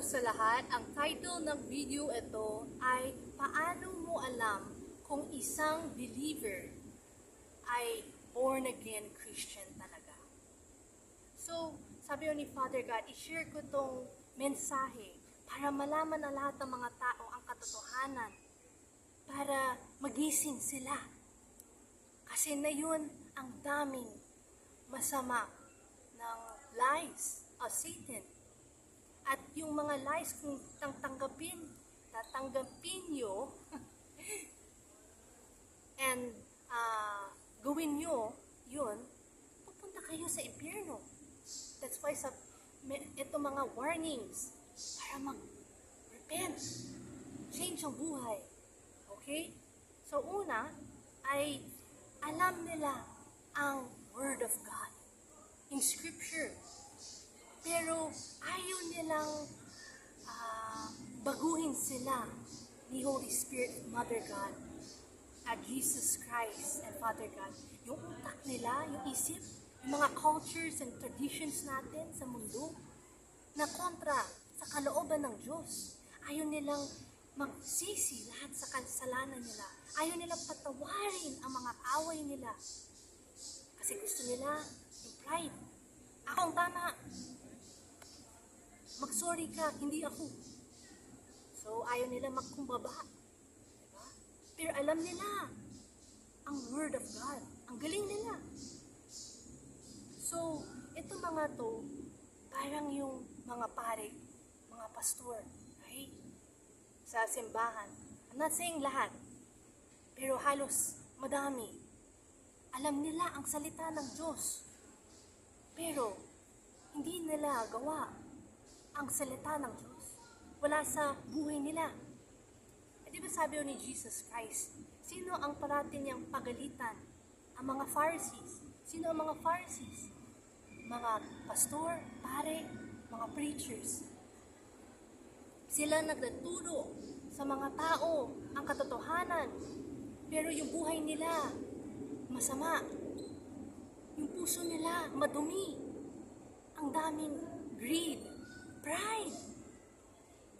sa lahat. Ang title ng video ito ay Paano mo alam kung isang believer ay born again Christian talaga? So, sabi ni Father God, i-share ko tong mensahe para malaman na lahat ng mga tao ang katotohanan, para magising sila. Kasi na yun ang daming masama ng lies of Satan. At yung mga lies kung tatanggapin nyo and gawin nyo yun, pupunta kayo sa impyerno. That's why ito mga warnings para mag-repent, change ang buhay. Okay? So una ay alam nila ang Word of God in Scripture. Pero ayaw nilang baguhin sila ni Holy Spirit, Mother God, at Jesus Christ and Father God. Yung utak nila, yung isip, yung mga cultures and traditions natin sa mundo na kontra sa kalooban ng Diyos. Ayaw nilang magsisi lahat sa kasalanan nila. Ayaw nilang patawarin ang mga away nila. Kasi gusto nila yung pride. Akong tama. Mag-sorry ka, hindi ako. So, ayaw nila magkumbaba. Diba? Pero alam nila ang Word of God. Ang galing nila. So, ito mga to, parang yung mga pare, mga pastor, right? Sa simbahan. I'm not saying lahat, pero halos madami. Alam nila ang salita ng Diyos. Pero, hindi nila gawa ang salita ng Diyos. Wala sa buhay nila. Di ba sabi ni Jesus Christ, sino ang parati niyang pagalitan? Ang mga Pharisees. Sino ang mga Pharisees? Mga pastor, pare, mga preachers. Sila nagtuturo sa mga tao ang katotohanan. Pero yung buhay nila, masama. Yung puso nila, madumi. Ang daming greed, pride.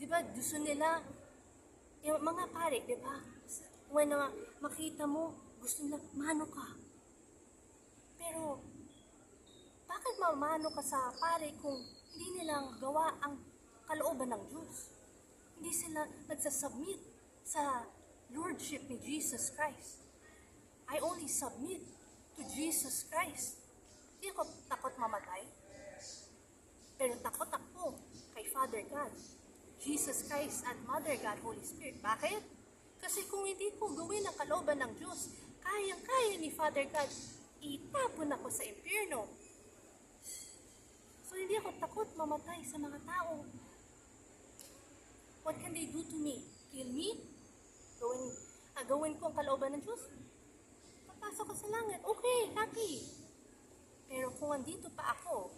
Diba, gusto nila, yung mga pare, diba, when makita mo, gusto nila, mano ka. Pero, bakit mamano ka sa pare kung hindi nilang gawa ang kalooban ng Diyos? Hindi sila nagsasubmit sa Lordship ni Jesus Christ. I only submit to Jesus Christ. Hindi ako takot mamatay. Pero takot ako kay Father God, Jesus Christ at Mother God, Holy Spirit. Bakit? Kasi kung hindi ko gawin ang kalooban ng Diyos, kayang-kaya ni Father God, itapon ako sa impyerno. So hindi ako takot mamatay sa mga tao. What can they do to me? Kill me? Gawin ko ang kalooban ng Diyos? Papasok ko sa langit. Okay, happy. Pero kung andito pa ako,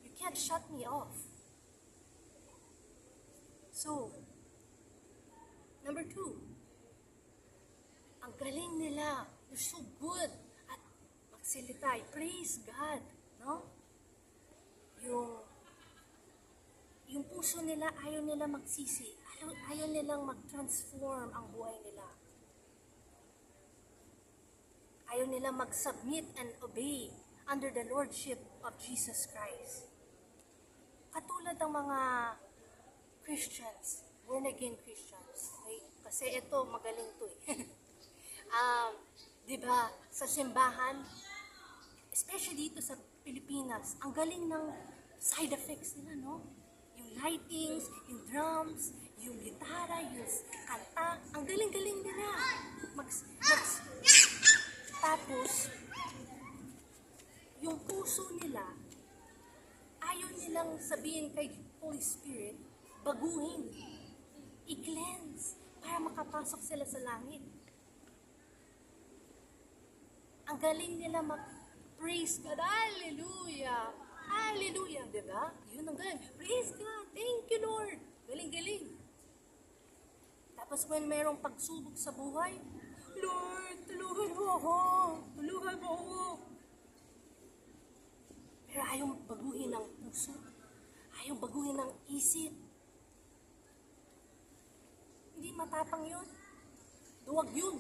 you can't shut me off. So, number 2, ang galing nila. You're so good at magsilita. Praise God. No? Yung puso nila, ayaw nila magsisi. Ayaw nilang mag-transform ang buhay nila. Ayaw nilang mag-submit and obey under the Lordship of Jesus Christ. Katulad ng mga Christians, born-again Christians. Okay? Kasi ito, magaling to eh. Diba, sa simbahan, especially dito sa Pilipinas, ang galing ng side effects nila, no? Yung lightings, yung drums, yung gitara, yung kanta, ang galing-galing nila. Tapos, yung puso nila, ayaw nilang sabihin kay Holy Spirit, baguhin, i-cleanse, para makapasok sila sa langit. Ang galing nila praise God, hallelujah, hallelujah, diba? Yun ang galing, praise God, thank you Lord, galing-galing. Tapos when mayroong pagsubok sa buhay, Lord, tulungan mo ako, tulungan mo ako. Pero ayaw baguhin ang puso, ayaw baguhin ang isip, matapang yun. Duwag yun.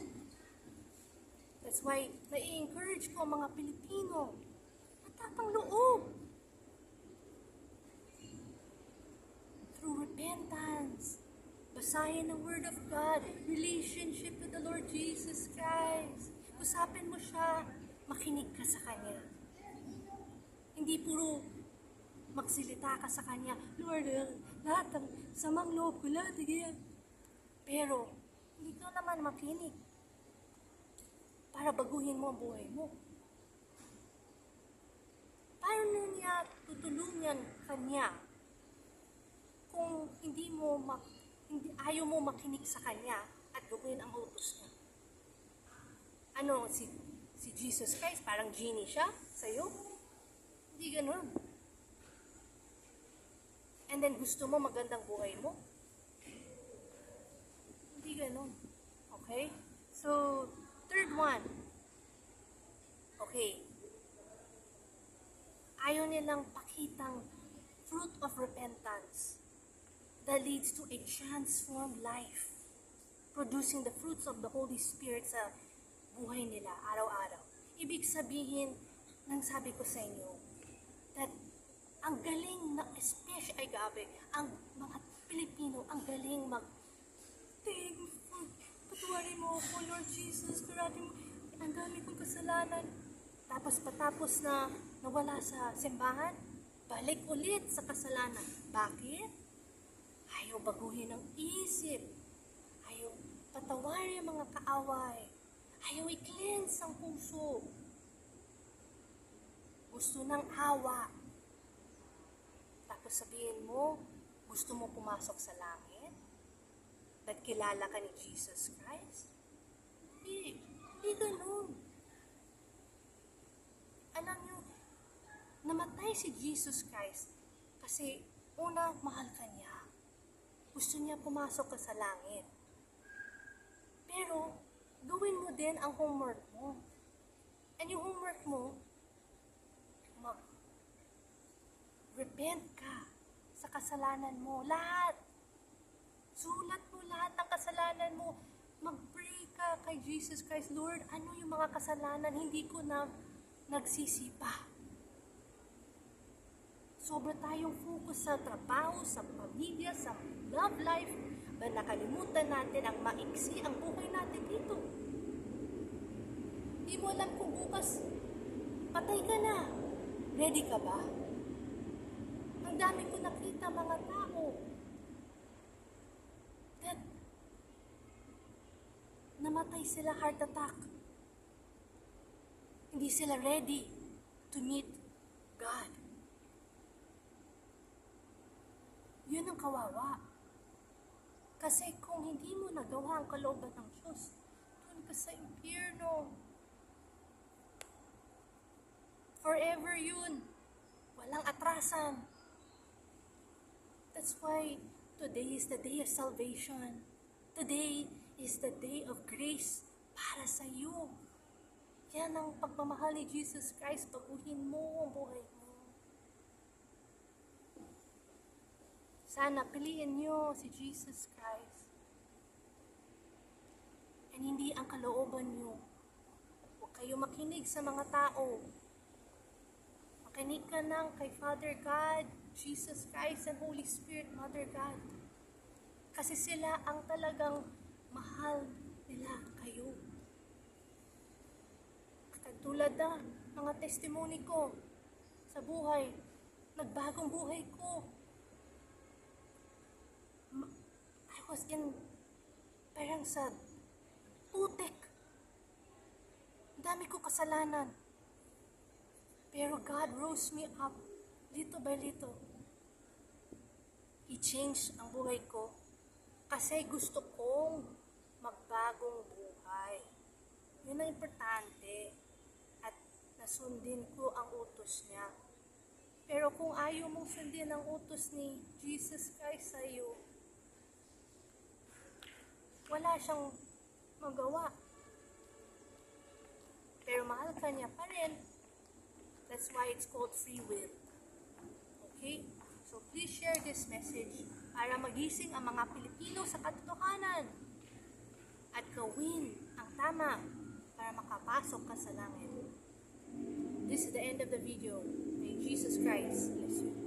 That's why, nai-encourage ko ang mga Pilipino. Matapang loob. Through repentance. Basahin ang Word of God. Relationship with the Lord Jesus Christ. Usapin mo siya. Makinig ka sa Kanya. Hindi puro magsilita ka sa Kanya. Lord, lahat ng samang loob ko, lahat yan. Pero, hindi ka naman makinig para baguhin mo ang buhay mo. Paano niya tutulungan Kanya kung ayaw mo makinig sa Kanya at gawin ang utos niya? Ano, si Jesus Christ, parang genie siya sa'yo? Hindi ganun. And then gusto mo magandang buhay mo? Hindi ganun. Okay? So, third one. Okay. Ayaw nilang pakitang fruit of repentance that leads to a transformed life, producing the fruits of the Holy Spirit sa buhay nila araw-araw. Ibig sabihin, nang sabi ko sa inyo, that ang galing na, especially, ang mga Pilipino, ang galing patuwarin mo ako, Lord Jesus, ang dami kong kasalanan. Tapos patapos na nawala sa simbahan, balik ulit sa kasalanan. Bakit? Ayaw baguhin ang isip. Ayaw patawarin ang mga kaaway. Ayaw i-cleanse ang puso. Gusto ng awa. Tapos sabihin mo, gusto mo pumasok sa langit? Nagkilala ka ni Jesus Christ? Hindi ganun. Alam nyo, namatay si Jesus Christ kasi una, mahal ka niya. Gusto niya pumasok ka sa langit. Pero, gawin mo din ang homework mo. And yung homework mo, repent ka sa kasalanan mo. Lahat. Sulat mo lahat ng kasalanan mo. Mag-pray ka kay Jesus Christ. Lord, ano yung mga kasalanan hindi ko na nagsisipa? Sobra tayong focus sa trabaho, sa pamilya, sa love life. Ba nakalimutan natin ang maiksi ang buhay natin dito. Di mo alam kung bukas patay ka na. Ready ka ba? Ang dami ko nakita mga tao that namatay sila heart attack. Hindi sila ready to meet God. Yun ang kawawa. Kasi kung hindi mo nagawa ang kalooban ng Diyos, doon ka sa impyerno. Forever yun. Walang atrasan. That's why today is the day of salvation. Today is the day of grace para sa iyo. Yan ang pagmamahal ni Jesus Christ. Baguhin mo ang buhay mo. Sana piliin niyo si Jesus Christ. And hindi ang kalooban niyo. Huwag kayo makinig sa mga tao. Makinig ka lang kay Father God, Jesus Christ, and Holy Spirit, Mother God. Kasi sila ang talagang mahal nila kayo. Katulad na mga testimony ko sa buhay, nagbagong buhay ko. I was in, parang sa putik. Dami ko kasalanan. Pero God rose me up little by little. He changed ang buhay ko kasi gusto kong magbagong buhay. Yun ang importante. At nasundin ko ang utos niya. Pero kung ayaw mong sundin ang utos ni Jesus Christ sa iyo, wala siyang magawa. Pero mahal ka niya pa rin. That's why it's called free will. Okay? So please share this message para magising ang mga Pilipino sa katotohanan. at gawin ang tama para makapasok ka sa langit. This is the end of the video. May Jesus Christ bless you.